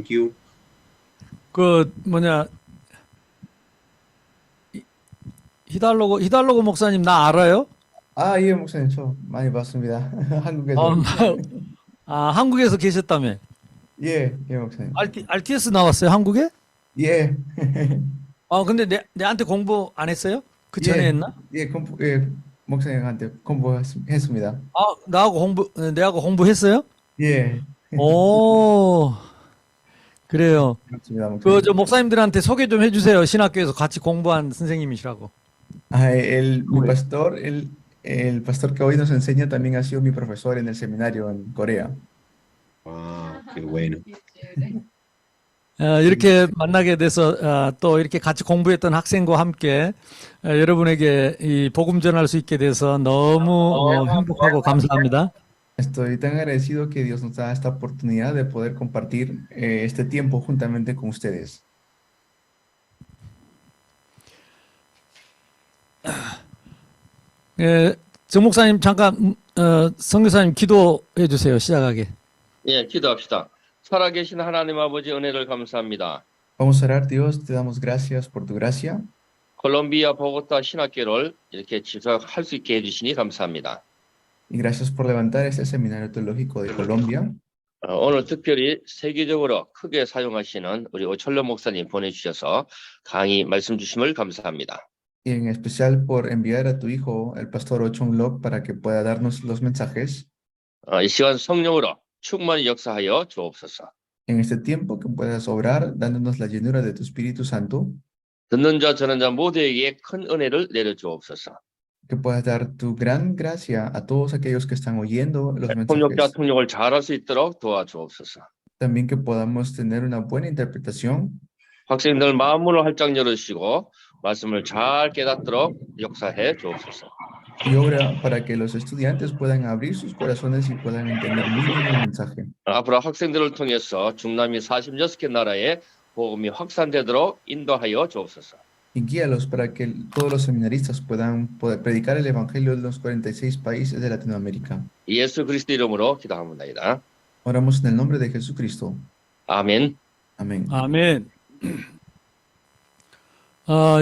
Thank you. 그 뭐냐 히달로고 목사님 나 알아요? 예, 목사님, 저 많이 봤습니다. 어, 한국에서. 한국에서 계셨다며? 예, 목사님. RTS 나왔어요, 한국에? 예, 근데 내한테 공부 안 했어요? 그 전에 예, 했나? 목사님한테 공부했습니다. 내하고 공부했어요? 예, 오, 그래요. 맞습니다, 목사님. 저 목사님들한테 소개 좀 해주세요. 신학교에서 같이 공부한 선생님이시라고. Mi pastor, el pastor que hoy nos enseña también ha sido mi profesor en el seminario en Corea. Ah, qué bueno. 이렇게 만나게 돼서 또 이렇게 같이 공부했던 학생과 함께 여러분에게 이 복음 전할 수 있게 돼서 너무 행복하고 감사합니다. Estoy tan agradecido que Dios nos da esta oportunidad de poder compartir este tiempo juntamente con ustedes. 정 목사님 잠깐 선교사님 기도해 주세요. 시작하게. 예, 기도합시다. 살아계신 하나님 아버지 은혜를 감사합니다. Vamos a orar, Dios, te damos gracias por tu gracia. 콜롬비아 보고타 신학교를 이렇게 지속할 수 있게 해주시니 감사합니다. Y gracias por levantar este seminario teológico de Colombia. 오늘 특별히 세계적으로 크게 사용하시는 우리 오철로 목사님 보내주셔서 강의 말씀 주심을 감사합니다. Y en especial por enviar a tu hijo, el pastor Ochon Lok, para que pueda darnos los mensajes. 이 시간 성령으로 충만히 역사하여 주옵소서. En este tiempo que puedas obrar, dándonos la llenura de tu Espíritu Santo. 듣는 자, 전하는 자 모두에게 큰 은혜를 내려 주옵소서. Que puedas dar tu gran gracia a todos aquellos que están oyendo los 통역자 mensajes. 통역을 잘할 수 있도록 도와주옵소서. También que podamos tener una buena interpretación. 학생들 마음문을 활짝 열으시고 말씀을 잘 깨닫도록 역사해 주옵소서. Y obra para que los estudiantes puedan abrir sus corazones y puedan entender muy bien el mensaje. 앞으로 학생들을 통해서 중남미 46개 나라에 복음이 확산되도록 인도하여 주옵소서. Y guíalos para que todos los seminaristas puedan poder predicar el Evangelio en los 46 países de Latinoamérica. 예수 그리스도 이름으로 기도합니다. Oramos en el nombre de Jesucristo. 아멘. Amén. 아멘.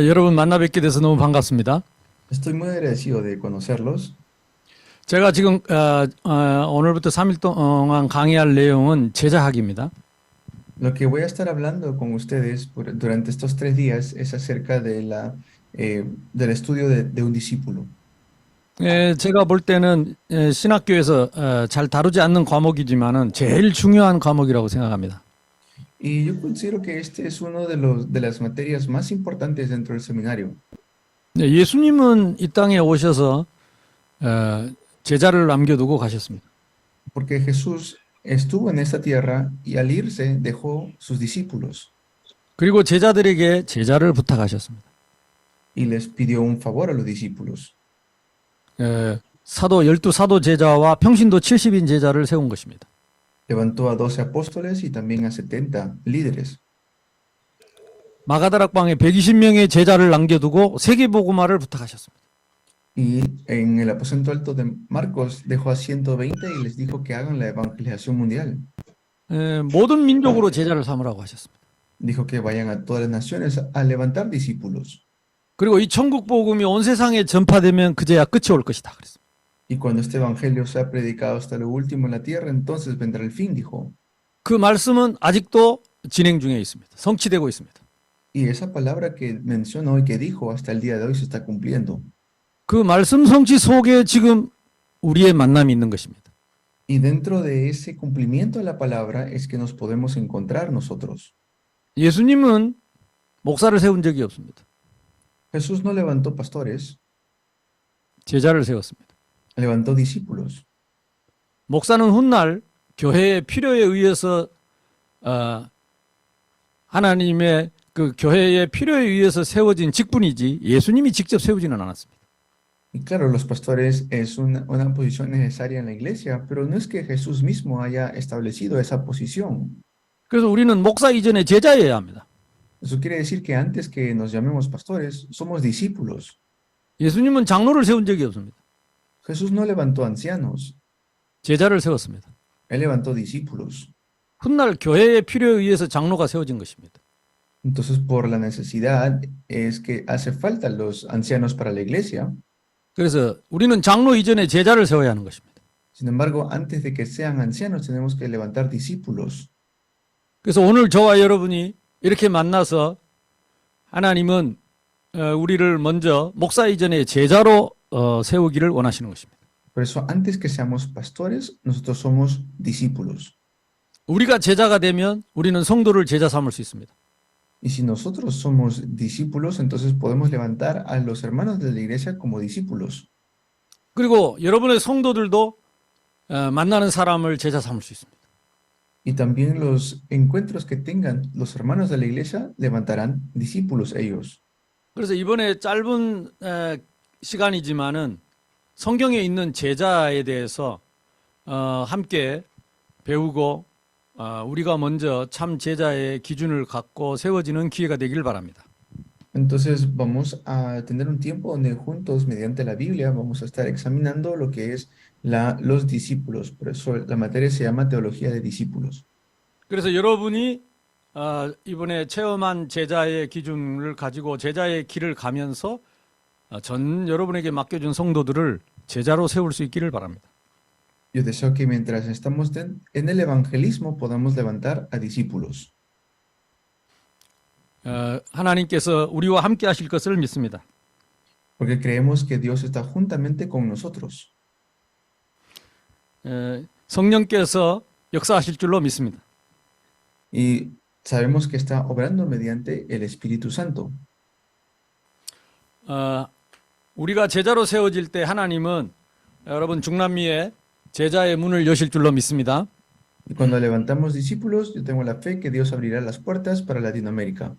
여러분 만나 뵙게 돼서 너무 반갑습니다. Estoy muy agradecido de conocerlos. 제가 지금 오늘부터 3일 동안 강의할 내용은 제자학입니다. Lo que voy a estar hablando con ustedes durante estos 3 días es acerca del estudio de un discípulo. 제가 볼 때는 신학교에서 잘 다루지 않는 과목이지만은 제일 중요한 과목이라고 생각합니다. Y yo considero que este es uno de las materias más importantes dentro del seminario. 예수님은 이 땅에 오셔서 제자를 남겨두고 가셨습니다. Porque Jesús estuvo en esta tierra y al irse dejó sus discípulos 그리고 제자들에게 제자를 부탁하셨습니다. y les pidió un favor a los discípulos. 열두 사도 제자와 평신도 70인 제자를 세운 것입니다. Levantó a 12 apóstoles y también a 70 líderes. 마가다락방에 120명의 제자를 남겨두고 세계복음화를 부탁하셨습니다. Y en el aposento alto de Marcos dejó a 120 y les dijo que hagan la evangelización mundial. 모든 민족으로 제자를 삼으라고 하셨습니다. Dijo que vayan a todas las naciones a levantar discípulos. 그리고 이 천국 복음이 온 세상에 전파되면 그제야 끝이 올 것이다. 그랬습니다. Y cuando este evangelio sea predicado hasta lo último en la tierra, entonces vendrá el fin, dijo. 그 말씀은 아직도 진행 중에 있습니다. 성취되고 있습니다. Y esa palabra que mencionó y que dijo hasta el día de hoy se está cumpliendo. 그 말씀 성취 속에 지금 우리의 만남이 있는 것입니다. Y dentro de ese cumplimiento de la palabra es que nos podemos encontrar nosotros. 예수님은 목사를 세운 적이 없습니다. Jesús no levantó pastores, 제자를 세웠습니다. levantó discípulos. 목사는 훗날 교회의 필요에 의해서 하나님의 그 교회의 필요에 의해서 세워진 직분이지 예수님이 직접 세우지는 않았습니다. Y claro, los pastores es una posición necesaria en la iglesia, pero no es que Jesús mismo haya establecido esa posición. 그래서 우리는 목사 이전에 제자여야 합니다. Eso quiere decir que antes que nos llamemos pastores, somos discípulos. 예수님은 장로를 세운 적이 없습니다. Jesús no levantó ancianos, 제자를 세웠습니다. él levantó discípulos. 훗날 교회의 필요에 의해서 장로가 세워진 것입니다. Entonces, por la necesidad es que hace falta los ancianos para la iglesia. 그래서 우리는 장로 이전에 제자를 세워야 하는 것입니다. Sin embargo, antes de que sean ancianos, tenemos que levantar discípulos. 그래서 오늘 저와 여러분이 이렇게 만나서 하나님은 우리를 먼저 목사 이전에 제자로 세우기를 원하시는 것입니다. Por eso, antes que seamos pastores, nosotros somos discípulos. 우리가 제자가 되면 우리는 성도를 제자 삼을 수 있습니다. Y si nosotros somos discípulos, entonces podemos levantar a los hermanos de la iglesia como discípulos. 그리고 여러분의 성도들도 만나는 사람을 제자 삼을 수 있습니다. Y también los encuentros que tengan los hermanos de la iglesia levantarán discípulos ellos. 그래서 이번에 짧은 시간이지만은 성경에 있는 제자에 대해서 함께 배우고 우리가 먼저 참 제자의 기준을 갖고 세워지는 기회가 되길 바랍니다. Entonces vamos a tener un tiempo donde juntos, mediante la Biblia, vamos a estar examinando lo que es los discípulos. Por eso la materia se llama teología de discípulos. 그래서 여러분이 이번에 체험한 제자의 기준을 가지고 제자의 길을 가면서 전 여러분에게 맡겨준 성도들을 제자로 세울 수 있기를 바랍니다. Yo deseo que mientras estamos en el evangelismo podamos levantar a discípulos. 하나님께서 우리와 함께 하실 것을 믿습니다. Porque creemos que Dios está juntamente con nosotros. 성령께서 역사하실 줄로 믿습니다. Y sabemos que está obrando mediante el Espíritu Santo. 우리가 제자로 세워질 때 하나님은 여러분 중남미에 제자의 문을 여실 줄로 믿습니다. Y cuando levantamos discípulos, yo tengo la fe que Dios abrirá las puertas para Latinoamérica.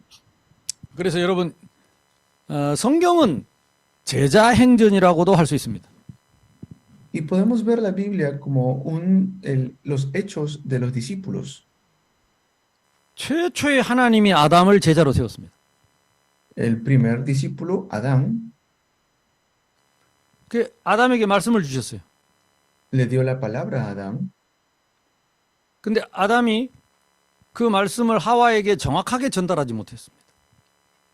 그래서 여러분 성경은 제자 행전이라고도 할 수 있습니다. Y podemos ver la Biblia como los hechos de los discípulos. 최초의 하나님이 아담을 제자로 세웠습니다. El primer discípulo, Adán, 그 아담에게 말씀을 주셨어요. le dio la palabra a Adán. 근데 아담이 그 말씀을 하와에게 정확하게 전달하지 못했습니다.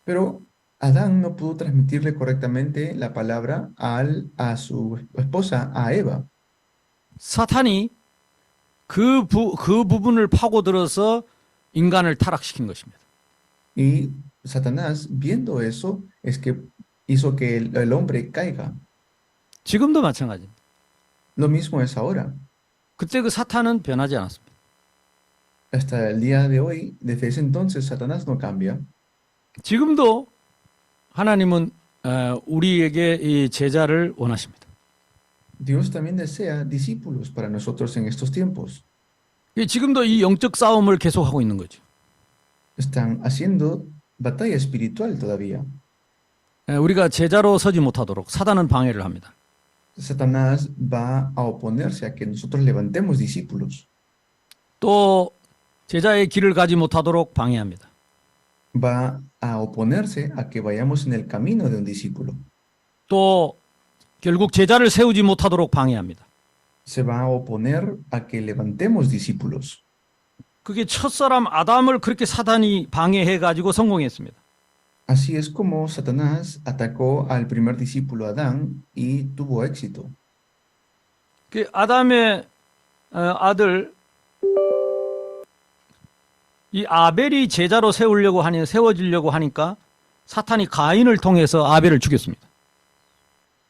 Pero Adán no pudo transmitirle correctamente la palabra a su esposa, a Eva. 사탄이 그 부분을 파고들어서 인간을 타락시킨 것입니다. Y Satanás, viendo eso, es que hizo que el hombre caiga. 지금도 마찬가지입니다. Lo mismo es ahora. 그때 그 사탄은 변하지 않았습니다. Hasta el día de hoy, desde ese entonces, Satanás no cambia. 지금도 하나님은 우리에게 이 제자를 원하십니다. Dios también desea discípulos para nosotros en estos tiempos. 지금도 이 영적 싸움을 계속하고 있는 거죠. Están haciendo batalla espiritual todavía. 우리가 제자로 서지 못하도록 사단은 방해를 합니다. Satanás va a oponerse a que nosotros levantemos discípulos. 또 제자의 길을 가지 못하도록 방해합니다. Va a oponerse a que vayamos en el camino de un discípulo. 또 결국 제자를 세우지 못하도록 방해합니다. Se va a oponer a que levantemos discípulos. 그게 첫사람 아담을 그렇게 사단이 방해해 가지고 성공했습니다. Así es como Satanás atacó al primer discípulo Adán y tuvo éxito. 그 아담의 아들 이 아벨이 제자로 세워지려고 하니까 사탄이 가인을 통해서 아벨을 죽였습니다.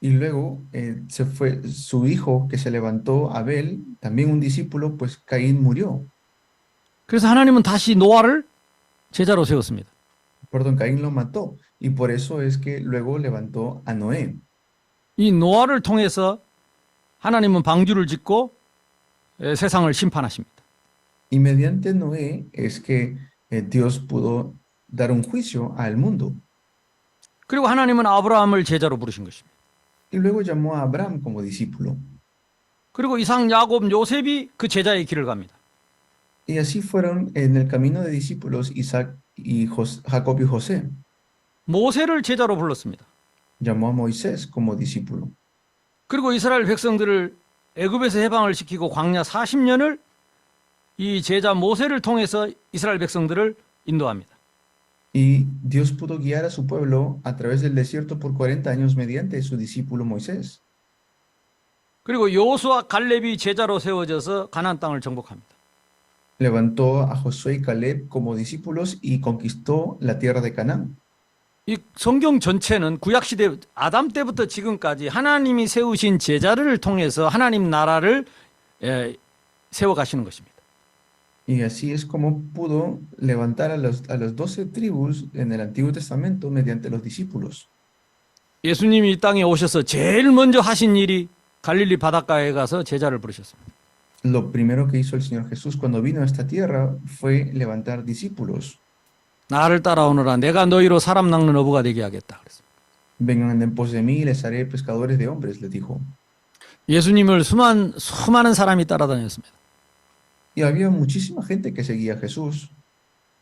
Y luego se fue su hijo que se levantó, Abel, también un discípulo, pues Caín murió. 그래서 하나님은 다시 노아를 제자로 세웠습니다. Perdón, Caín lo mató. Y por eso es que luego levantó a Noé. 이 노아를 통해서 하나님은 방주를 짓고 세상을 심판하십니다. Y mediante Noé es que Dios pudo dar un juicio al mundo. 그리고 하나님은 아브라함을 제자로 부르신 것입니다. Y luego llamó a Abraham como discípulo. 그리고 이삭, 야곱, 요셉이 그 제자의 길을 갑니다. Y así fueron en el camino de discípulos Isaac y Jacob y José. 모세를 제자로 불렀습니다. Llamó a Moisés como discípulo. 그리고 이스라엘 백성들을 애굽에서 해방을 시키고 광야 40년을 이 제자 모세를 통해서 이스라엘 백성들을 인도합니다. Y Dios pudo guiar a su pueblo a través del desierto por 40 años mediante su discípulo Moisés. 그리고 여호수아 갈렙이 제자로 세워져서 가나안 땅을 정복합니다. Levantó a Josué y Caleb como discípulos y conquistó la tierra de Canaán. 이 성경 전체는 구약 시대 아담 때부터 지금까지 하나님이 세우신 제자를 통해서 하나님 나라를 세워 가시는 것입니다. Y así es como pudo levantar a las 12 tribus en el Antiguo Testamento mediante los discípulos. 예수님이 이 땅에 오셔서 제일 먼저 하신 일이 갈릴리 바닷가에 가서 제자를 부르셨습니다. Lo primero que hizo el Señor Jesús cuando vino a esta tierra fue levantar discípulos. 나를 따라오너라 내가 너희로 사람 낚는 어부가 되게 하겠다 그랬습니다. Vengan en pos de mí y les haré pescadores de hombres, les dijo. 예수님을 수많은 사람이 따라다녔습니다. Y había muchísima gente que seguía a Jesús.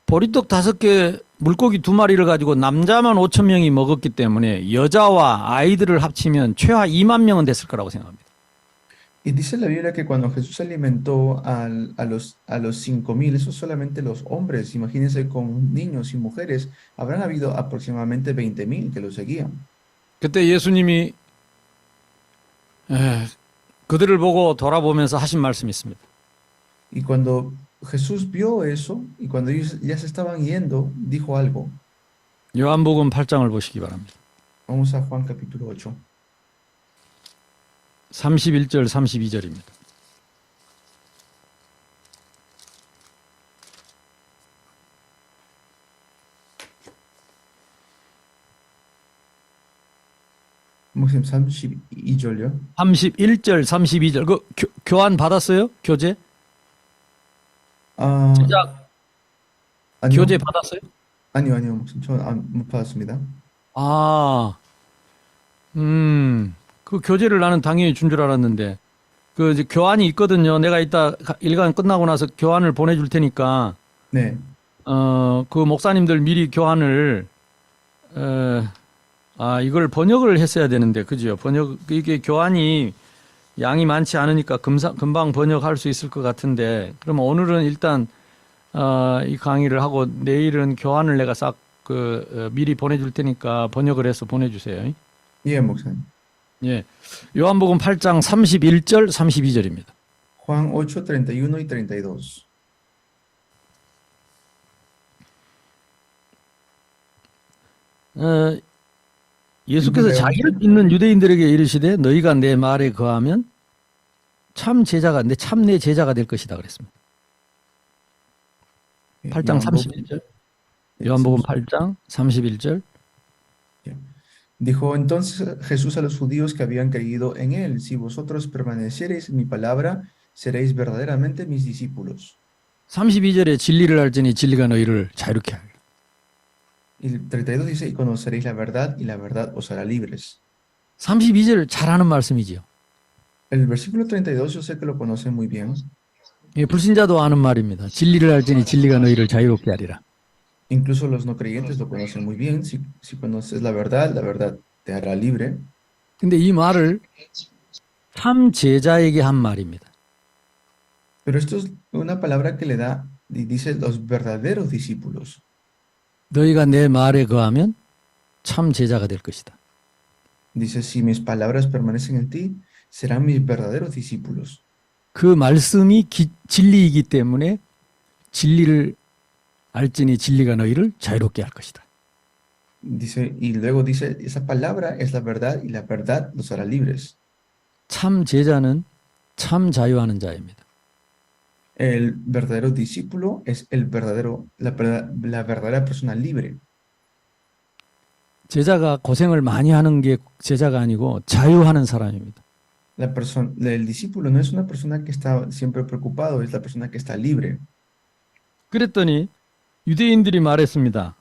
보리떡 5개, 물고기 2마리를 가지고 남자만 5천 명이 먹었기 때문에 여자와 아이들을 합치면 최하 2만 명은 됐을 거라고 생각합니다. Y dice la Biblia que cuando Jesús alimentó a los 5,000, eso solamente los hombres, imagínense con niños y mujeres, habrán habido aproximadamente 20,000 que lo seguían. 그때 예수님이 그들을 보고 돌아보면서 하신 말씀이 있습니다. Y cuando Jesús vio eso, y cuando ellos ya se estaban yendo, dijo algo. 요한복음 8장을 보시기 바랍니다. Vamos a Juan capítulo 8. 31절 32절입니다. Vamos en 32절요. 31절 32절 그 교환 받았어요? 교재? 아, 시작. 아니요. 교재 받았어요? 아니요. 못 받았습니다. 그 교재를 나는 당연히 준 줄 알았는데 그 이제 교환이 있거든요. 내가 이따 일간 끝나고 나서 교환을 보내줄 테니까 네. 그 목사님들 미리 교환을 이걸 번역을 했어야 되는데 그죠? 이게 교환이 양이 많지 않으니까 금방 번역할 수 있을 것 같은데 그럼 오늘은 일단 이 강의를 하고 내일은 교환을 내가 싹 미리 보내줄 테니까 번역을 해서 보내주세요. 예, 목사님. 예, 요한복음 8장 31절 32절입니다. Juan 8, 31 y 32. 예수께서 자기를 믿는 유대인들에게 이르시되 너희가 내 말에 거하면 내 제자가 될 것이다 그랬습니다. 8장 31절. 요한복음 8장 31절. Dijo entonces Jesús a los judíos que habían creído en él: si vosotros permaneciereis en mi palabra, seréis verdaderamente mis discípulos. 32절에 진리를 알지니 진리가 너희를 자유롭게 하리라. Y el 32 dice: y conoceréis la verdad, y la verdad os hará libres. 32절 잘하는 말씀이지요. El versículo 32 yo sé que lo conocen muy bien. 예, 불신자도 아는 말입니다. 진리를 알지니 진리가 너희를 자유롭게 하리라. Incluso los no creyentes lo conocen muy bien. Si conoces la verdad te hará libre. 근데 이 말을 참 제자에게 한 말입니다. Pero esto es una palabra que le da, y dice los verdaderos discípulos. 너희가 내 말에 거하면 참 제자가 될 것이다. Dice: si mis palabras permanecen en ti, serán mis verdaderos discípulos. 그 말씀이 진리이기 때문에 진리를 알지니 진리가 너희를 자유롭게 할 것이다. Dice, y luego dice: esa palabra es la verdad, y la verdad los hará libres. 참 제자는 참 자유하는 자입니다. El verdadero discípulo es la verdadera persona libre. 제자가 고생을 많이 하는 게 제자가 아니고 자유하는 사람입니다. El discípulo no es una persona que está siempre preocupado, es la persona que está libre. 그랬더니 유대인들이 말했습니다.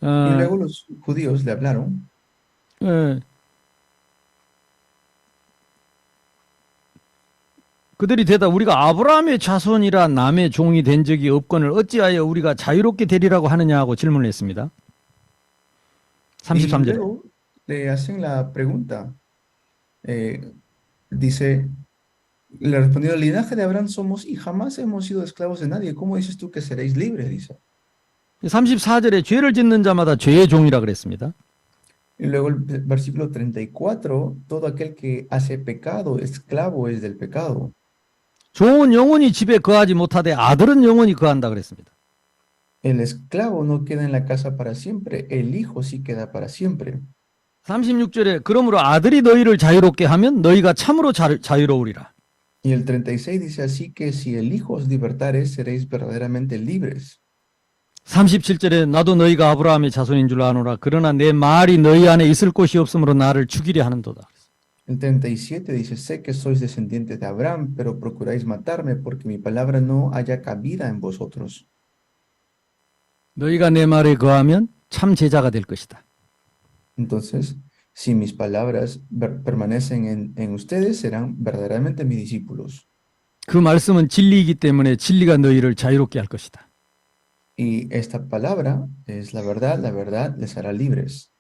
Y luego los judíos le hablaron. 그들이 대답 우리가 아브라함의 자손이라 남의 종이 된 적이 없거늘 어찌하여 우리가 자유롭게 되리라고 하느냐 하고 질문을 했습니다. Y 33절에 luego le hacen la pregunta. Dice: Le respondió, el linaje de Abraham somos y jamás hemos sido esclavos de nadie. ¿Cómo dices tú que seréis libres? Dice. 34절에 죄를 짓는 자마다 죄의 종이라 그랬습니다. Y luego el versículo 34, todo aquel que hace pecado, esclavo es del pecado. 종은 영원히 집에 거하지 못하되 아들은 영원히 거한다 그랬습니다. El esclavo no queda en la casa para siempre, el hijo sí queda para siempre. 36절에 그러므로 아들이 너희를 자유롭게 하면 너희가 참으로 자유로우리라. Y el 36 dice así que si el hijo os libertare, seréis verdaderamente libres. 37절에 나도 너희가 아브라함의 자손인 줄 아노라. 그러나 내 말이 너희 안에 있을 곳이 없으므로 나를 죽이려 하는도다. El 37 dice, sé que sois descendientes de Abraham, pero procuráis matarme porque mi palabra no haya cabida en vosotros. 너희가 내 말에 거하면 참 제자가 될 것이다. Entonces, si mis palabras permanecen en ustedes, serán verdaderamente mis discípulos. 그 말씀은 진리이기 때문에 진리가 너희를 자유롭게 할 것이다. Y esta palabra es la verdad les hará libres.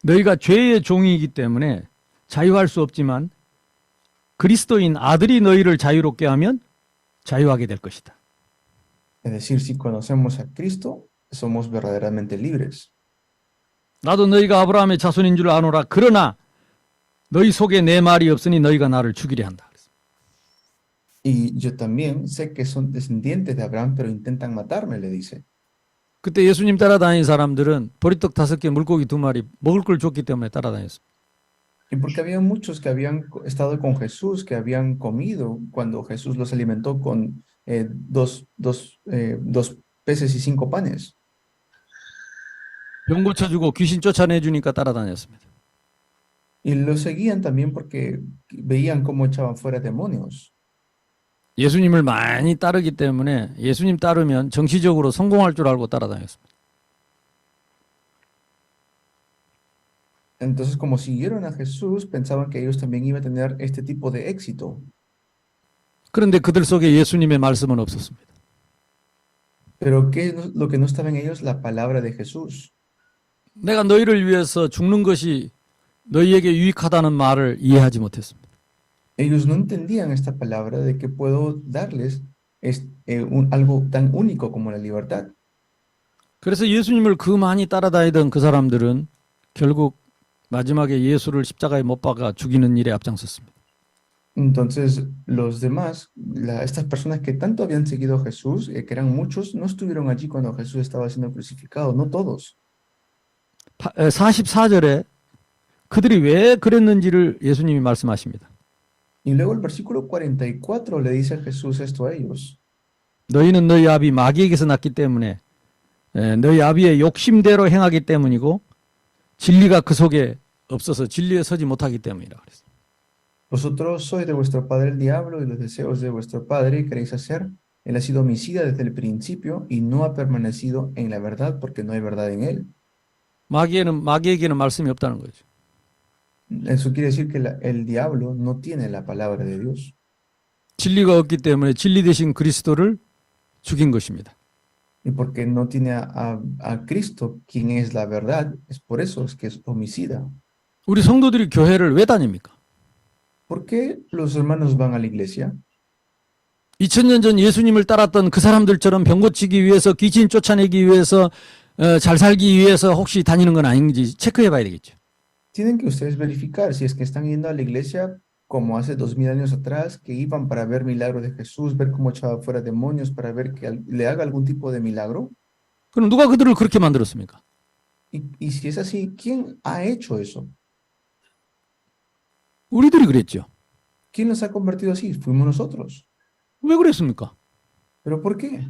너희가 죄의 종이기 때문에 자유할 수 없지만 그리스도인 아들이 너희를 자유롭게 하면 자유하게 될 것이다. Es decir, si conocemos a Cristo, somos verdaderamente libres. 나도 너희가 아브라함의 자손인 줄 아노라. 그러나 너희 속에 내 말이 없으니 너희가 나를 죽이려 한다. Y yo también sé que son descendientes de Abraham, pero intentan matarme, le dice. 그때 예수님 따라다니는 사람들은 보리떡 5개, 물고기 2마리 먹을 걸 줬기 때문에 따라다녔습니다. Y porque había muchos que habían estado con Jesús, que habían comido cuando Jesús los alimentó con dos peces y 5 panes. 병 고쳐주고 귀신 쫓아내주니까 따라다녔습니다. Y los seguían también porque veían cómo echaban fuera demonios. 예수님을 많이 따르기 때문에 예수님 따르면 정치적으로 성공할 줄 알고 따라다녔습니다. Entonces, como siguieron a Jesús, pensaban que ellos también iban a tener este tipo de éxito. 그런데 그들 속에 예수님의 말씀은 없었습니다. Pero ¿qué es lo que no estaba en ellos? La palabra de Jesús. 내가 너희를 위해서 죽는 것이 너희에게 유익하다는 말을 이해하지 못했습니다. Ellos no entendían esta palabra de que puedo darles algo tan único como la libertad. 그래서 예수님을 그 많이 따라다니던 그 사람들은 결국 마지막에 예수를 십자가에 못 박아 죽이는 일에 앞장섰습니다. Entonces, los demás, estas personas que tanto habían seguido a Jesús, que eran muchos, no estuvieron allí cuando Jesús estaba siendo crucificado, no todos. 44절에 그들이 왜 그랬는지를 예수님이 말씀하십니다. Y luego el versículo 44 le dice a Jesús esto a ellos. 너희는 너희 아비 마귀에게서 났기 때문에 너희 아비의 욕심대로 행하기 때문이고 진리가 그 속에 없어서 진리에 서지 못하기 때문이라 그랬어요. Vosotros sois de vuestro padre el diablo y los deseos de vuestro padre queréis hacer. Él ha sido homicida desde el principio y no ha permanecido en la verdad porque no hay verdad en él. 마귀에게는 말씀이 없다는 거죠. Eso quiere decir que el diablo no tiene la palabra de Dios. 진리가 없기 때문에 진리 되신 그리스도를 죽인 것입니다. Y porque no tiene a Cristo, quien es la verdad, es por eso es que es homicida. 우리 성도들이 교회를 왜 다닙니까? ¿Por qué los hermanos van a la iglesia? 2000년 전 예수님을 따랐던 그 사람들처럼 병 고치기 위해서 귀신 쫓아내기 위해서 잘 살기 위해서 혹시 다니는 건 아닌지 체크해 봐야 되겠죠. Tienen que ustedes verificar si es que están yendo a la iglesia como hace 2000 años atrás, que iban para ver milagros de Jesús, ver cómo echaba fuera demonios, para ver que le haga algún tipo de milagro. 그럼 누가 그들을 그렇게 만들었습니까? Y si es así, ¿quién ha hecho eso? 우리들이 그랬죠. ¿Quién los ha convertido así? Fuimos nosotros. 왜 그랬습니까? ¿Pero por qué?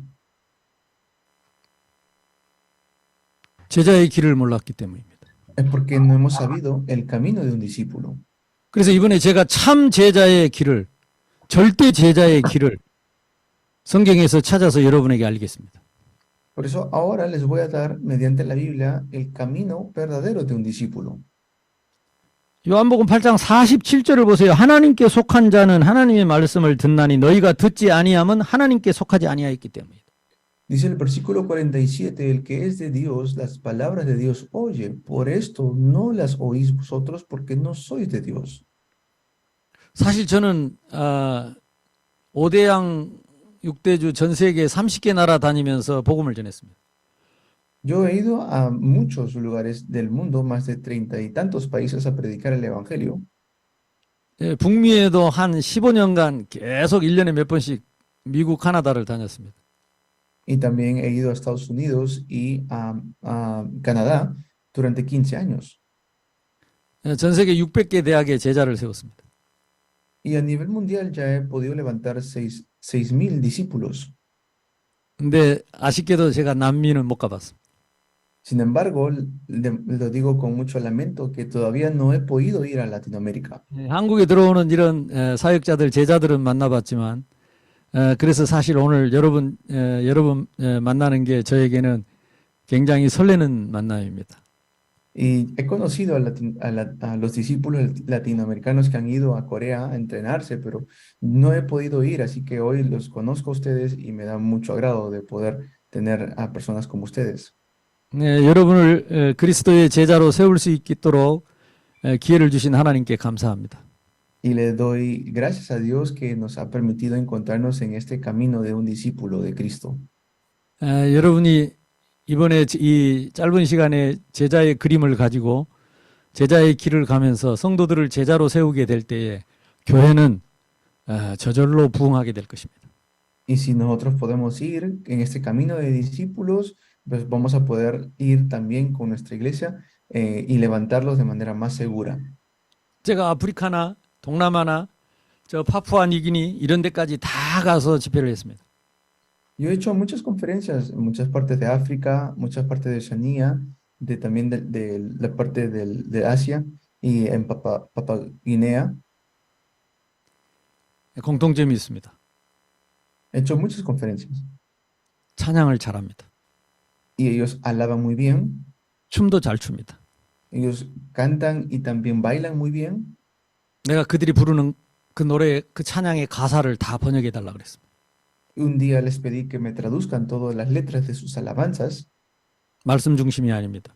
제자의 길을 몰랐기 때문입니다. Es porque no hemos sabido el camino de un discípulo. 그래서 이번에 제가 참 제자의 길을, 절대 제자의 길을 성경에서 찾아서 여러분에게 알리겠습니다. Por eso ahora les voy a dar, mediante la Biblia, el camino verdadero de un discípulo. 요한복음 8장 47절을 보세요. 하나님께 속한 자는 하나님의 말씀을 듣나니 너희가 듣지 아니함은 하나님께 속하지 아니하였기 때문이다. Dice el versículo 47, el que es de Dios, las palabras de Dios oye, por esto no las oís vosotros porque no sois de Dios. 사실 저는 5대양 6대주 전 세계 30개 나라 다니면서 복음을 전했습니다. Yo he ido a muchos lugares del mundo, más de 30 y tantos países a predicar el evangelio. 예, 북미에도 한 15년간 계속 1년에 몇 번씩 미국, 카나다를 다녔습니다. Y también he ido a Estados Unidos y a Canadá durante 15 años. 예, 전 세계 600개 대학에 제자를 세웠습니다. Y a nivel mundial ya he podido levantar 6,000 discípulos. 근데 아쉽게도 제가 남미는 못 가봤습니다. Sin embargo, lo digo con mucho lamento que todavía no he podido ir a Latinoamérica. 예, 한국에 들어오는 이런 사역자들, 제자들은 만나봤지만 그래서 사실 오늘 여러분 만나는 게 저에게는 굉장히 설레는 만남입니다. Y he conocido a los discípulos latinoamericanos que han ido a Corea a entrenarse, pero no he podido ir, así que hoy los conozco a ustedes y me da mucho agrado de poder tener a personas como ustedes. 네, 여러분을 그리스도의 제자로 세울 수 있도록 기회를 주신 하나님께 감사합니다. Y le doy gracias a Dios que nos ha permitido encontrarnos en este camino de un discípulo de Cristo. 여러분이 이번에 이 짧은 시간에 제자의 그림을 가지고 제자의 길을 가면서 성도들을 제자로 세우게 될 때에 교회는 저절로 부흥하게 될 것입니다. Y si nosotros podemos ir en este camino de discípulos, pues vamos a poder ir también con nuestra iglesia y levantarlos de manera más segura. 제가 아프리카나 동남아나 저 파푸아니기니 이런 데까지 다 가서 집회를 했습니다. Yo he hecho muchas conferencias en muchas partes de África, muchas partes de Oceanía, también de la parte de Asia y en Papua Guinea. 공통점이 있습니다. He hecho muchas conferencias 찬양을 잘합니다. y ellos alaban muy bien, 춤도 잘 춥니다. ellos cantan y también bailan muy bien. 내가 그들이 부르는 그 노래, 그 찬양의 가사를 다 번역해 달라 그랬습니다. Un día les pedí que me traduzcan todas las letras de sus alabanzas, 말씀 중심이 아닙니다.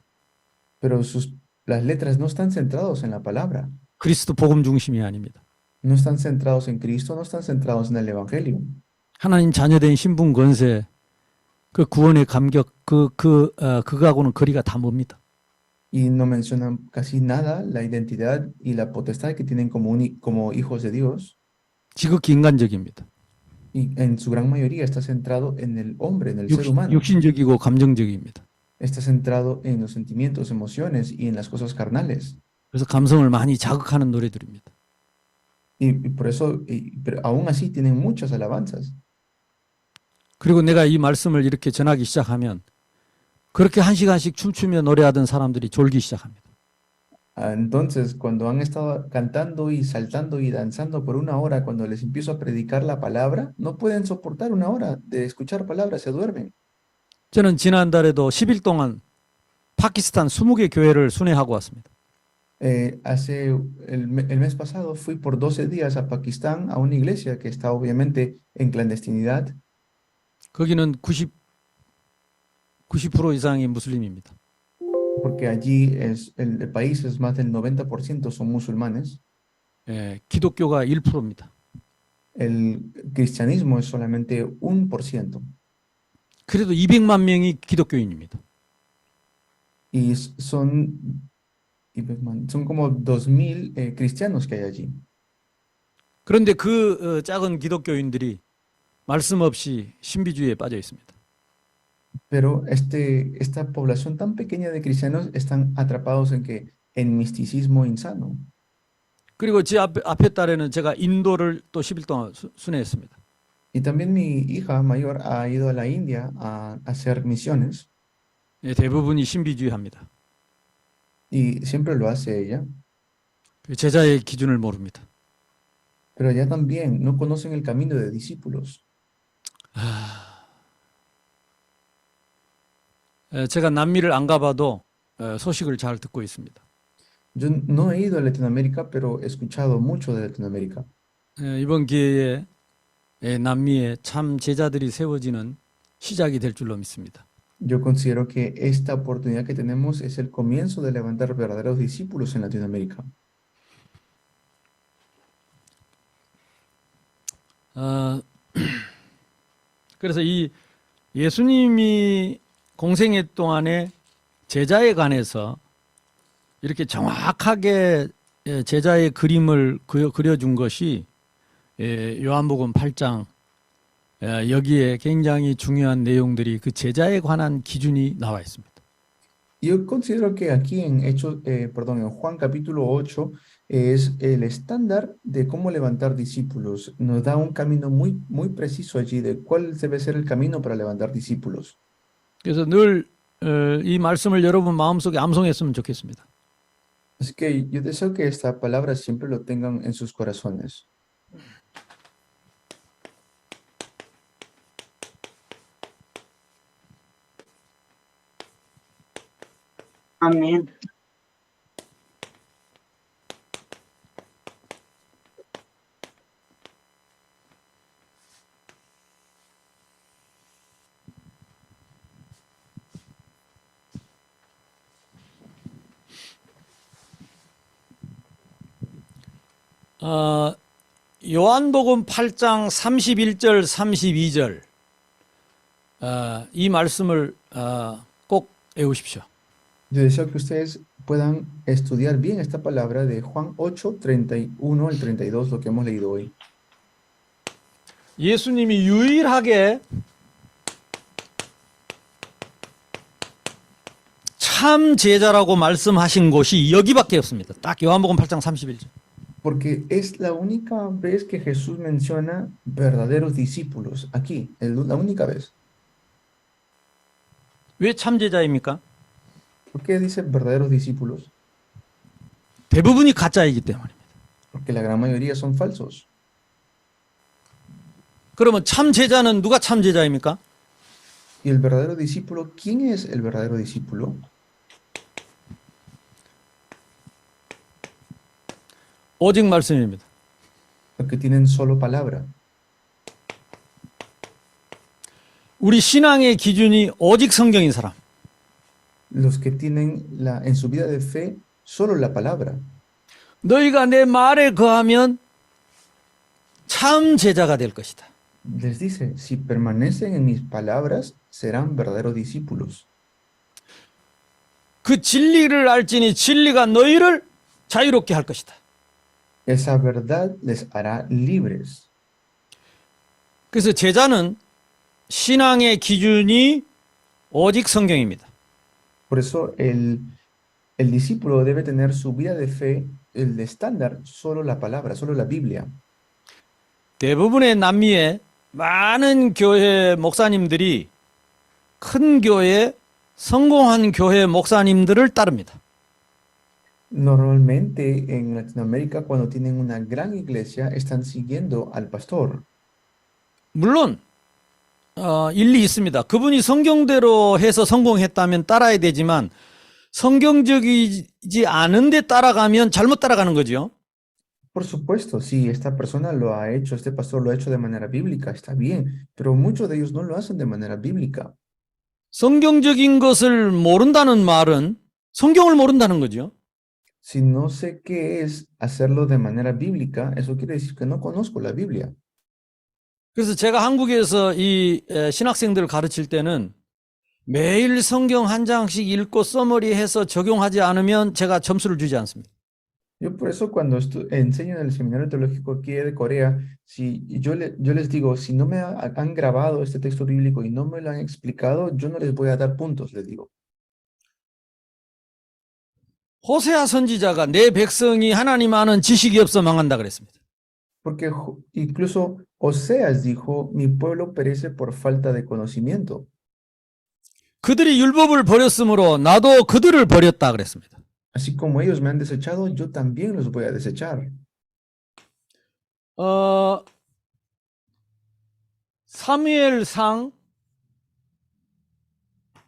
pero las letras no están centrados en la palabra, 그리스도 복음 중심이 아닙니다. no están centrados en Cristo, no están centrados en el Evangelio. 하나님 자녀된 신분 권세, 그 구원의 감격, 그거하고는 거리가 다 멉니다. Y no mencionan casi nada la identidad y la potestad que tienen como hijos de Dios. 지극히 인간적입니다. Y en su gran mayoría está centrado en el hombre, en el ser humano. 육신적이고 감정적입니다. Está centrado en los sentimientos, emociones y en las cosas carnales. 그래서 감성을 많이 자극하는 노래들입니다. Y por eso, pero aún así tienen muchas alabanzas. 그리고 내가 이 말씀을 이렇게 전하기 시작하면 그렇게 한 시간씩 춤추며 노래하던 사람들이 졸기 시작합니다. Entonces, cuando han estado cantando y saltando y danzando por 1 hora, cuando les empiezo a predicar la palabra, no pueden soportar 1 hora de escuchar palabras, se duermen. 저는 지난달에도 10일 동안 파키스탄 20개 교회를 순회하고 왔습니다. Hace el mes pasado fui por 12 días a Pakistán a una iglesia que está obviamente en clandestinidad. 거기는 90% 이상이 무슬림입니다. Porque allí el país es más del 90% son musulmanes. 기독교가 1%입니다. El cristianismo es solamente 1%. 그래도 200만 명이 기독교인입니다. Y son como 2,000 cristianos que hay allí. 그런데 그 작은 기독교인들이 말씀 없이 신비주의에 빠져 있습니다. Pero esta población tan pequeña de cristianos están atrapados en misticismo insano. 그리고 제 앞에 딸에는 제가 인도를 또 10일 동안 순회했습니다. Y también mi hija mayor ha ido a la India a hacer misiones 대부분이 신비주의합니다. y siempre lo hace ella. 제자의 기준을 모릅니다. Pero allá también no conocen el camino de discípulos. 제가 남미를 안 가봐도 소식을 잘 듣고 있습니다. Yo no he ido a Latinoamérica, pero he escuchado mucho de Latinoamérica. 이번 기회에 남미에 참 제자들이 세워지는 시작이 될 줄로 믿습니다. Yo considero que esta oportunidad que tenemos es el comienzo de levantar verdaderos discípulos en Latinoamérica. 어, 그래서 이 예수님이 공생애 동안에 제자에 관해서 이렇게 정확하게 제자의 그림을 그려준 것이 요한복음 8장 여기에 굉장히 중요한 내용들이 그 제자에 관한 기준이 나와 있습니다. Yo considero que aquí en Hechos, perdón, en Juan capítulo 8 es el estándar de cómo levantar discípulos. Nos da un camino muy preciso allí de cuál debe ser el camino para levantar discípulos. 그래서 늘 이 말씀을 여러분 마음속에 암송했으면 좋겠습니다. Así que yo deseo que esta palabra siempre lo tengan en sus corazones. Amén. 요한복음 8장 31절 32절 이 말씀을 꼭 외우십시오. Yo deseo que ustedes puedan estudiar bien esta palabra de Juan 8, 31 al 32, lo que hemos leído hoy. 예수님이 유일하게 참 제자라고 말씀하신 곳이 여기밖에 없습니다. 딱 요한복음 8장 31절. Porque es la única vez que Jesús menciona verdaderos discípulos, aquí, la única vez. 왜 참 제자입니까? ¿Por qué dice verdaderos discípulos? 대부분이 가짜이기 때문입니다. Porque la gran mayoría son falsos. 그러면 참 제자는 누가 참 제자입니까? ¿Y el verdadero discípulo? ¿Quién es el verdadero discípulo? 오직 말씀입니다. Los que tienen solo palabra. 우리 신앙의 기준이 오직 성경인 사람. Los que tienen en su vida de fe solo la palabra. 너희가 내 말에 거하면 참 제자가 될 것이다. Les dice, si permanecen en mis palabras, serán verdaderos discípulos. 그 진리를 알지니 진리가 너희를 자유롭게 할 것이다. Esa verdad les hará libres. 그래서 제자는 신앙의 기준이 오직 성경입니다. Por eso el discípulo debe tener su vida de fe, el estándar, solo la palabra, solo la Biblia. 대부분의 남미에 많은 교회 목사님들이 큰 교회, 성공한 교회 목사님들을 따릅니다. Normalmente en Latinoamérica, cuando tienen una gran iglesia, están siguiendo al pastor. 물론 일리 있습니다. 그분이 성경대로 해서 성공했다면 따라야 되지만 성경적이지 않은데 따라가면 잘못 따라가는 거죠. Por supuesto, si esta persona lo ha hecho, este pastor lo ha hecho de manera bíblica, está bien, pero muchos de ellos no lo hacen de manera bíblica. 성경적인 것을 모른다는 말은 성경을 모른다는 거죠. Si no sé qué es hacerlo de manera bíblica, eso quiere decir que no conozco la Biblia. 그래서 제가 한국에서 이 신학생들을 가르칠 때는 매일 성경 한 장씩 읽고 써머리해서 적용하지 않으면 제가 점수를 주지 않습니다. Yo por eso cuando enseño en el seminario teológico aquí de Corea, si yo les digo, si no me han grabado este texto bíblico y no me lo han explicado, yo no les voy a dar puntos, les digo. 호세아 선지자가 내 백성이 하나님 아는 지식이 없어 망한다 그랬습니다. Porque incluso Oseas dijo, mi pueblo perece por falta de conocimiento. 그들이 율법을 버렸으므로 나도 그들을 버렸다 그랬습니다. Así como ellos me han desechado, yo también los voy a desechar. 사무엘상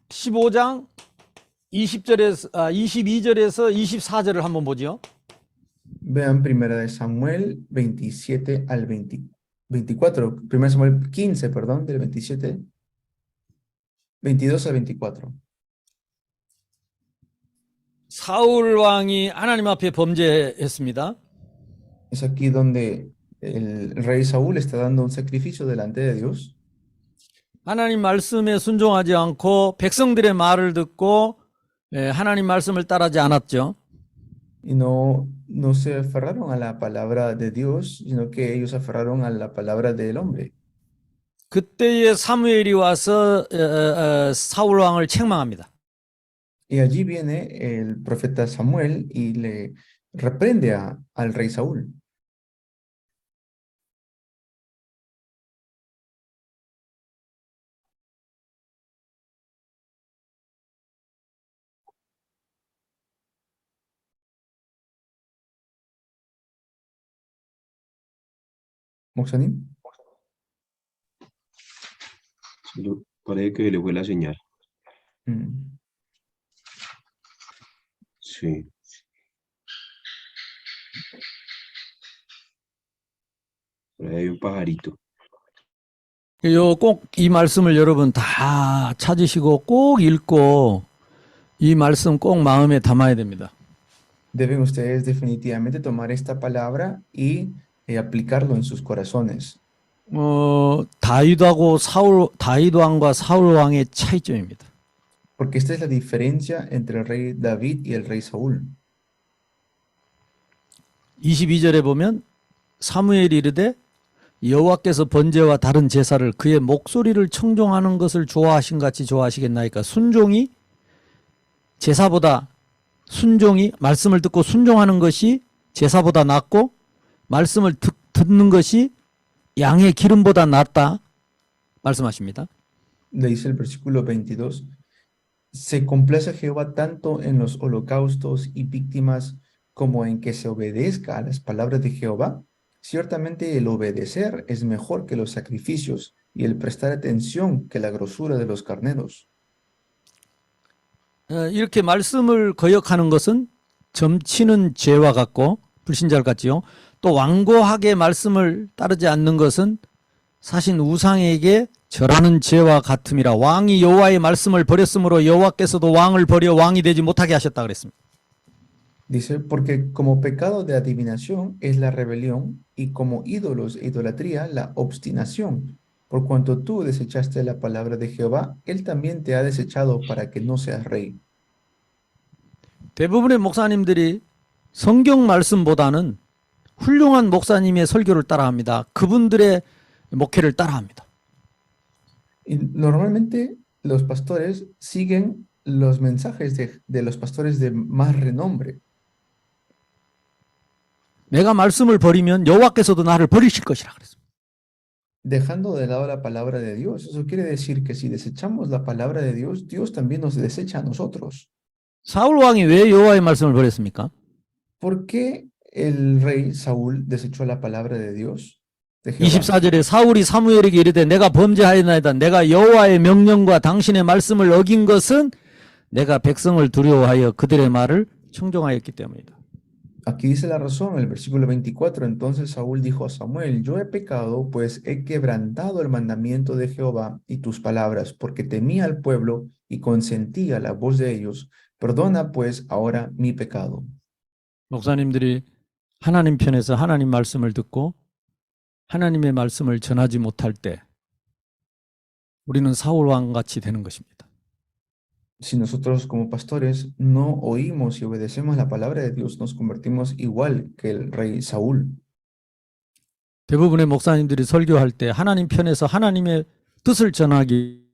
15장 22절에서 24절을 한번 보죠. Vean Primera de Samuel 27 al 24. Primera Samuel 15, perdón, del 27, 22 al 24. 사울 왕이 하나님 앞에 범죄했습니다. Es aquí donde el rey Saúl está dando un sacrificio delante de Dios 하나님 말씀에 순종하지 않고 백성들의 말을 듣고 하나님 말씀을 따르지 않았죠. y no se aferraron a la palabra de Dios, sino que ellos se aferraron a la palabra del hombre. 그때에 사무엘이 와서 사울 왕을 책망합니다. Y allí viene el profeta Samuel y le reprende al rey Saúl. Moxanim. Parece que le fue la señal. Mm. Sí. Por ahí hay un pajarito. 꼭 이 말씀을 여러분 다 찾으시고 꼭 읽고 이 말씀 꼭 마음에 담아야 됩니다. Deben ustedes definitivamente tomar esta palabra y aplicarlo en sus corazones. 다윗 왕과 사울 왕의 차이점입니다. Porque esta es la diferencia entre el rey David y el rey Saúl. 22절에 보면 사무엘이 이르되 여호와께서 번제와 다른 제사를 그의 목소리를 청종하는 것을 좋아하신 같이 좋아하시겠나이까. 순종이 말씀을 듣고 순종하는 것이 제사보다 낫고 말씀을 듣는 것이 양의 기름보다 낫다 말씀하십니다. Le dice el versículo 22, se complace Jehová tanto en los holocaustos y víctimas como en que se obedezca a las palabras de Jehová. Ciertamente el obedecer es mejor que los sacrificios y el prestar atención que la grosura de los carneros. 이렇게 말씀을 거역하는 것은 점치는 죄와 같고 불신자를 같지요. 또 완고하게 말씀을 따르지 않는 것은 사신 우상에게 절하는 죄와 같음이라. 왕이 여호와의 말씀을 버렸으므로 여호와께서도 왕을 버려 왕이 되지 못하게 하셨다 그랬습니다. Dice, porque como pecado de adivinación es la rebelión y como ídolos e idolatría la obstinación. Por cuanto tú desechaste la palabra de Jehová, él también te ha desechado para que no seas rey. 대부분의 목사님들이 성경 말씀보다는 훌륭한 목사님의 설교를 따라합니다. 그분들의 목회를 따라합니다. Y normalmente los pastores siguen los mensajes de los pastores de más renombre. 내가 말씀을 버리면 여호와께서도 나를 버리실 것이라 그랬습니다. Dejando de lado la palabra de Dios, eso quiere decir que si desechamos la palabra de Dios, Dios también nos desecha a nosotros. 사울 왕이 왜 여호와의 말씀을 버렸습니까? ¿Por qué el rey Saúl desechó la palabra de Dios? De Jehová? 24절에 사울이 사무엘에게 이르되 내가 범죄하였나이다. 내가 여호와의 명령과 당신의 말씀을 어긴 것은 내가 백성을 두려워하여 그들의 말을 청종하였기 때문이다. Aquí dice la razón, el versículo 24. Entonces Saúl dijo a Samuel, yo he pecado, pues he quebrantado el mandamiento de Jehová y tus palabras, porque temía al pueblo y consentía la voz de ellos. Perdona pues ahora mi pecado. 목사님들이 하나님 편에서 하나님 말씀을 듣고 하나님의 말씀을 전하지 못할 때 우리는 사울 왕같이 되는 것입니다. Si nosotros como pastores no oímos y obedecemos la palabra de Dios, nos convertimos igual que el rey Saúl. 대부분의 목사님들이 설교할 때 하나님 편에서 하나님의 뜻을 전하기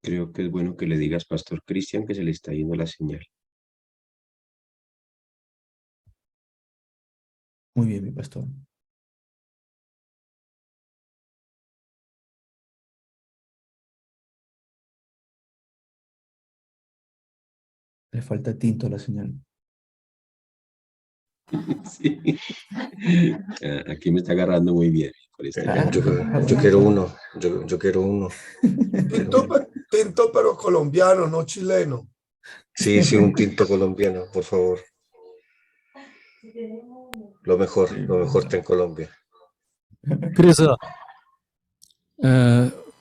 Creo que es bueno que le digas, Pastor Cristian, que se le está yendo la señal. Muy bien, mi pastor. Le falta tinto a la señal. Sí. Aquí me está agarrando muy bien con este Ah, Yo quiero uno, yo quiero uno. Tinto, pero colombiano, no chileno. Sí, un tinto colombiano, por favor. Lo mejor está en Colombia. 그래서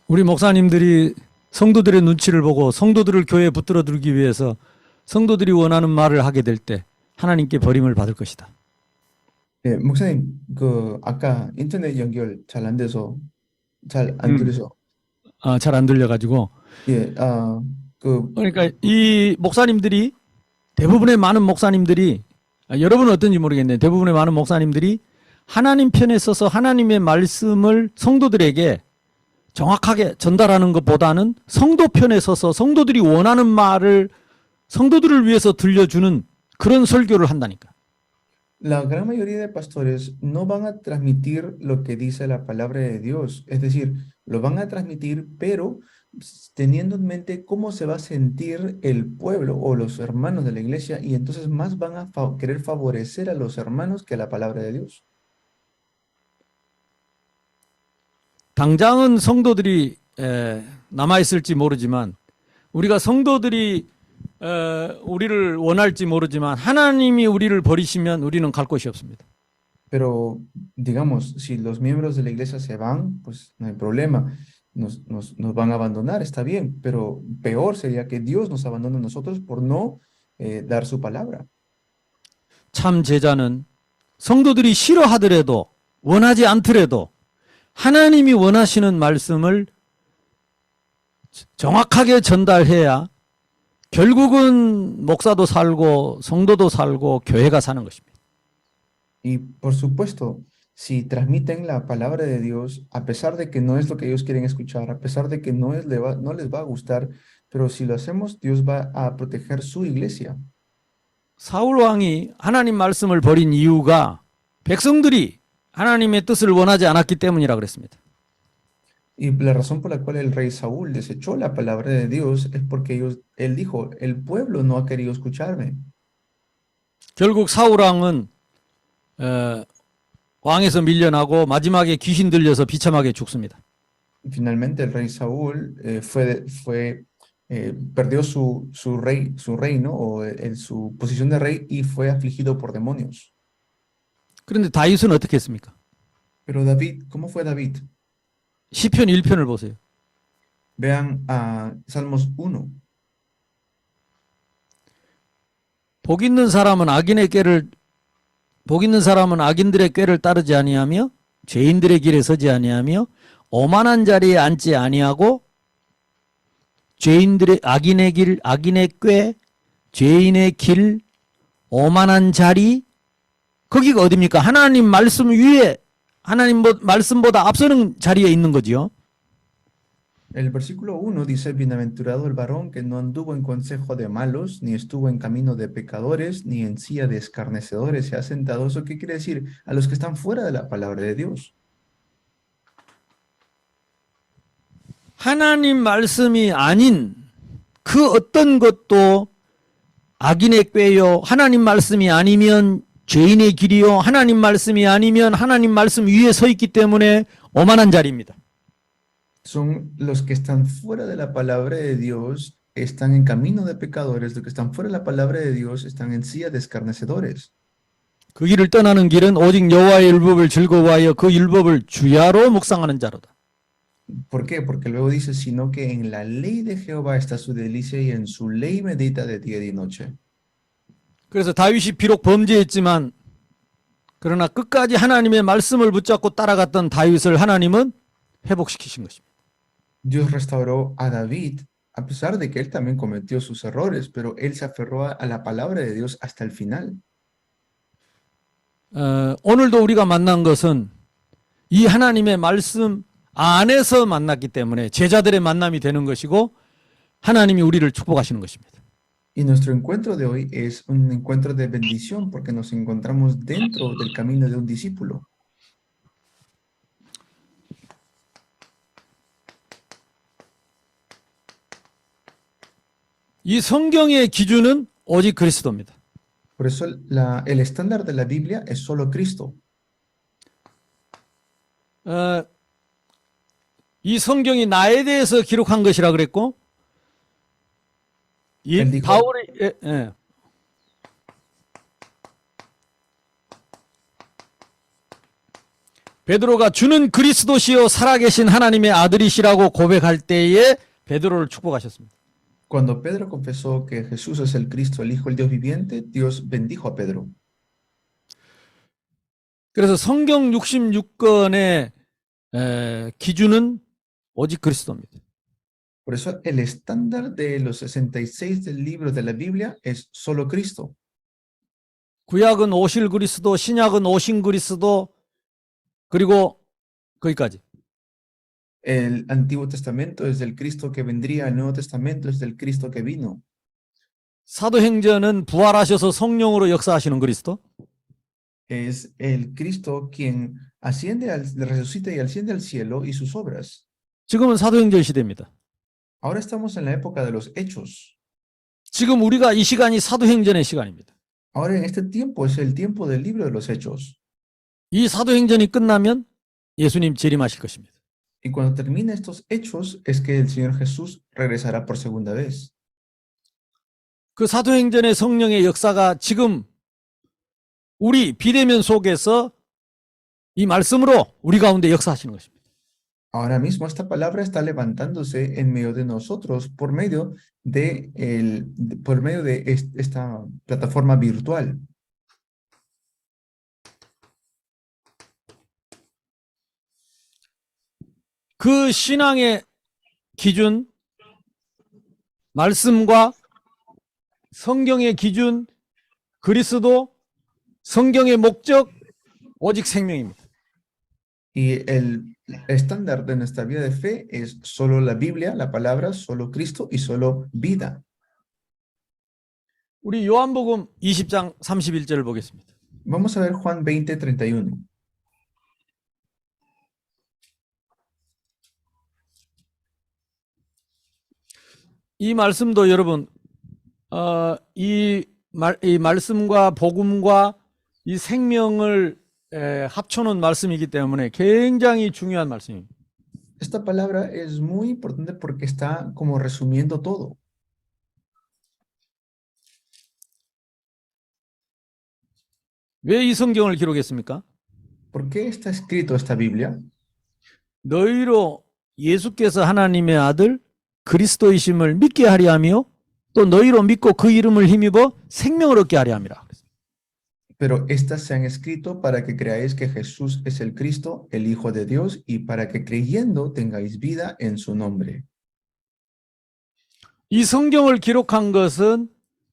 우리 목사님들이 성도들의 눈치를 보고 성도들을 교회에 붙들어 들기 위해서 성도들이 원하는 말을 하게 될 때 하나님께 버림을 받을 것이다. 목사님, 아까 인터넷 연결 잘 안 돼서 잘 안 들으셔. 잘 안 들려가지고. 예, 그러니까 이 목사님들이 대부분의 많은 목사님들이 여러분은 어떤지 모르겠네요. 대부분의 많은 목사님들이 하나님 편에 서서 하나님의 말씀을 성도들에게 정확하게 전달하는 것보다는 성도 편에 서서 성도들이 원하는 말을 성도들을 위해서 들려주는 그런 설교를 한다니까. La gran mayoría de pastores no van a transmitir lo que dice la palabra de Dios, es decir, lo van a transmitir, pero teniendo en mente cómo se va a sentir el pueblo o los hermanos de la iglesia, y entonces más van a querer favorecer a los hermanos que a la palabra de Dios. 당장은 성도들이 남아있을지 모르지만 우리가 성도들이 우리를 원할지 모르지만 하나님이 우리를 버리시면 우리는 갈 곳이 없습니다. Pero digamos, si los miembros de la iglesia se van, pues no hay problema. Nos van a abandonar, está bien, pero peor sería que Dios nos abandone a nosotros por no dar su palabra. 참 제자는 성도들이 싫어하더라도 원하지 않더라도 하나님이 원하시는 말씀을 정확하게 전달해야 결국은 목사도 살고 성도도 살고 교회가 사는 것입니다. Y por supuesto, si transmiten la palabra de Dios, a pesar de que no es lo que ellos quieren escuchar, a pesar de que no les va a gustar, pero si lo hacemos, Dios va a proteger su iglesia. 사울 왕이 하나님 말씀을 버린 이유가 백성들이 하나님의 뜻을 원하지 않았기 때문이라 그랬습니다. Y la razón por la cual el rey Saúl desechó la palabra de Dios es porque él dijo, el pueblo no ha querido escucharme. 결국 사울 왕은 왕에서 밀려나고 마지막에 귀신 들려서 비참하게 죽습니다. Finalmente el rey Saúl perdió su reino o su posición de rey y fue afligido por demonios. 그런데 다윗은 어떻게 했습니까? Pero David, ¿cómo fue David? 시편 1편을 보세요. Vean a Salmos 1. 복 있는 사람은 악인들의 꾀를 따르지 아니하며 죄인들의 길에 서지 아니하며 오만한 자리에 앉지 아니하고 악인의 꾀, 죄인의 길, 오만한 자리, 거기가 어디입니까? 하나님 말씀 위에 하나님 말씀보다 앞서는 자리에 있는 거지요. El versículo 1 dice, bienaventurado el varón que no anduvo en consejo de malos, ni estuvo en camino de pecadores, ni en silla de escarnecedores se ha sentado. ¿Eso qué quiere decir? A los que están fuera de la palabra de Dios. 하나님 말씀이 아닌 그 어떤 것도 악인의 꾀요, 하나님 말씀이 아니면 죄인의 길이요, 하나님 말씀이 아니면 하나님 말씀 위에 서 있기 때문에 오만한 자리입니다. Son los que están fuera de la palabra de Dios, están en camino de pecadores. Los que están fuera de la palabra de Dios están en silla de escarnecedores. 그 길을 떠나는 길은 오직 여호와의 율법을 즐거워하여 그 율법을 주야로 묵상하는 자로다. ¿Por qué? Porque luego dice, sino que en la ley de Jehová está su delicia y en su ley medita de día y noche. 그래서 다윗이 비록 범죄했지만 그러나 끝까지 하나님의 말씀을 붙잡고 따라갔던 다윗을 하나님은 회복시키신 것입니다. Dios restauró a David a pesar de que él también cometió sus errores, pero él se aferró a la palabra de Dios hasta el final. 오늘도 우리가 만난 것은 이 하나님의 말씀 안에서 만났기 때문에 제자들의 만남이 되는 것이고 하나님이 우리를 축복하시는 것입니다. Y nuestro encuentro de hoy es un encuentro de bendición porque nos encontramos dentro del camino de un discípulo. 이 성경의 기준은 오직 그리스도입니다. Por eso el estándar de la Biblia es solo Cristo. 이 성경이 나에 대해서 기록한 것이라 그랬고 이 바울이 베드로가 주는 그리스도시요 살아계신 하나님의 아들이시라고 고백할 때에 베드로를 축복하셨습니다. Cuando Pedro confesó que Jesús es el Cristo, el Hijo del Dios viviente, Dios bendijo a Pedro. 그래서 성경 66권의 기준은 오직 그리스도입니다. Por eso el estándar de los 66 del libro de la Biblia es solo Cristo. 구약은 오실 그리스도, 신약은 오신 그리스도, 그리고 거기까지. El Antiguo Testamento es del Cristo que vendría, el Nuevo Testamento es del Cristo que vino. 사도행전은 부활하셔서 성령으로 역사하시는 그리스도. Es el Cristo quien resucita y asciende al cielo y sus obras. 지금은 사도행전 시대입니다. Ahora estamos en la época de los hechos. 지금 우리가 이 시간이 사도행전의 시간입니다. Ahora en este tiempo es el tiempo del libro de los hechos. 이 사도행전이 끝나면 예수님 재림하실 것입니다. Y cuando termine estos hechos es que el Señor Jesús regresará por segunda vez. 그 사도행전의 성령의 역사가 지금 우리 비대면 속에서 이 말씀으로 우리 가운데 역사하시는 것입니다. Ahora mismo esta palabra está levantándose en medio de nosotros por medio de esta plataforma virtual. 그 신앙의 기준, 말씀과 성경의 기준, 그리스도, 성경의 목적, 오직 생명입니다. Y el estándar de nuestra vida de fe es solo la Biblia, la palabra, solo Cristo y solo vida. 우리 요한복음 20장 31절을 보겠습니다. Vamos a ver Juan 20:31. 이 말씀도 여러분, 이 말씀과 복음과 이 생명을 합쳐놓은 말씀이기 때문에 굉장히 중요한 말씀입니다. Esta palabra es muy importante porque está como resumiendo todo. 왜 이 성경을 기록했습니까? ¿Por qué está escrito esta Biblia? 너희로 예수께서 하나님의 아들 그리스도이심을 믿게 하려 하며 또 너희로 믿고 그 이름을 힘입어 생명을 얻게 하려 함이라. Pero estas se han escrito para que creáis que Jesús es el Cristo, el Hijo de Dios, y para que creyendo tengáis vida en su nombre. 이 성경을 기록한 것은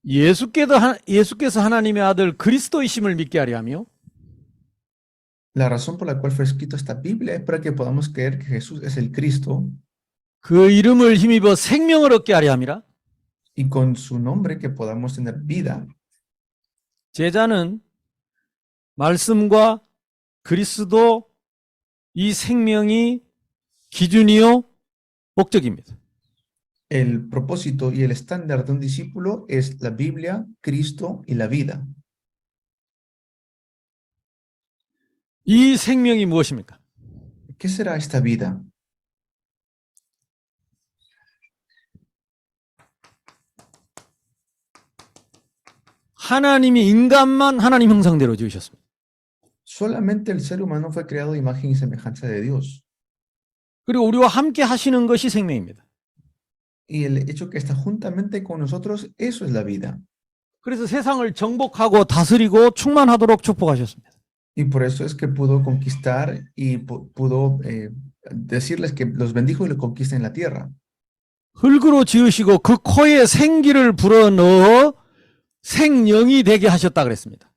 예수께서 하나님의 아들 그리스도이심을 믿게 하려 하며 La razón por la cual fue escrito esta Biblia es para que podamos creer que Jesús es el Cristo 그 이름을 힘입어 생명을 얻게 하려 함이라. y con su nombre que podamos tener vida. 제자는 말씀과 그리스도 이 생명이 기준이요 목적입니다. El propósito y el estándar de un discípulo es la Biblia, Cristo y la vida. 이 생명이 무엇입니까? ¿Qué será esta vida? 하나님이 인간만 하나님 형상대로 지으셨습니다. Solamente el ser humano fue creado a imagen y semejanza de Dios. 그리고 우리와 함께 하시는 것이 생명입니다. Y el hecho que está juntamente con nosotros, eso es la vida. 그래서 세상을 정복하고 다스리고 충만하도록 축복하셨습니다. Y por eso es que pudo conquistar y pudo decirles que los bendijo y lo conquista en la tierra. 흙으로 지으시고 그 코에 생기를 불어넣어 생명이 되게 하셨다 그랬습니다.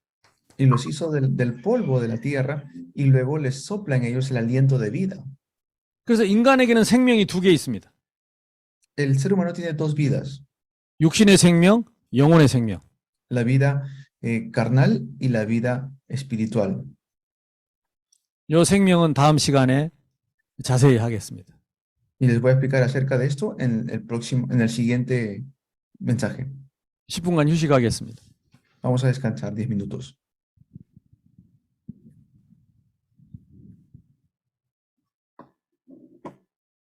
Y los hizo del polvo de la tierra y luego les sopla en ellos el aliento de vida. 그래서 인간에게는 생명이 두 개 있습니다. El ser humano tiene dos vidas, 육신의 생명, 영혼의 생명. la vida carnal y la vida espiritual. 이 생명은 다음 시간에 자세히 하겠습니다. Y les voy a explicar acerca de esto en el siguiente mensaje. 10분간 휴식하겠습니다. Vamos a descansar 10 minutos.